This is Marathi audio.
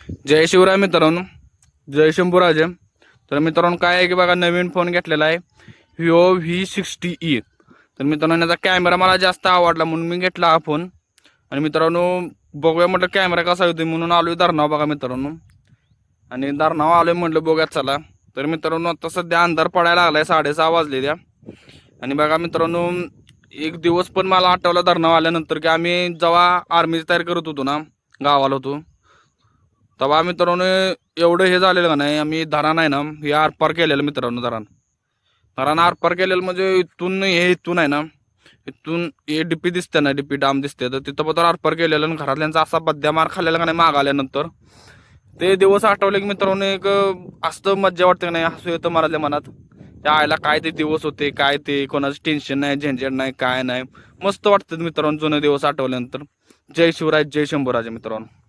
जय शिवराय मित्रांनो, जय शंभूराजे. तर मित्रांनो काय आहे की बघा, नवीन फोन घेतलेला आहे Vivo V60e. तर मित्रांनो याचा कॅमेरा मला जास्त आवडला म्हणून मी घेतला हा फोन. आणि मित्रांनो बघूया म्हटलं कॅमेरा कसा होतो म्हणून आलोय धरणाव बघा मित्रांनो. आणि धरणाव आलोय म्हटलं बघूया चला. तर मित्रांनो आता सध्या अंधार पडायला लागलाय, 6:30 वाजले द्या. आणि बघा मित्रांनो एक दिवस पण मला आठवला धरणाव आल्यानंतर की आम्ही जेव्हा आर्मीची तयारी करत होतो ना, गावाला होतो तेव्हा मित्रांनो एवढं हे झालेलं का नाही, आम्ही धरण आहे ना हे आरपार केलेलं मित्रांनो. धरण आरपार केलेलं म्हणजे इथून आहे ना, इथून हे डीपी दिसते ना, डीपी डाम दिसते, तर तिथं पण आरपार केलेलं. आणि घरातल्यांचा असा बद्या मार खाल्लेला का नाही माग आल्यानंतर. ते दिवस आठवले की मित्रांनो एक असतं मज्जा वाटते का नाही, हसू येतं मनातल्या मनात. त्या आईला काय ते दिवस होते, काय ते कोणाचं टेन्शन नाही, झंझट नाही, काय नाही. मस्त वाटतं मित्रांनो जुने दिवस आठवल्यानंतर. जय शिवराय, जय शंभूराजे मित्रांनो.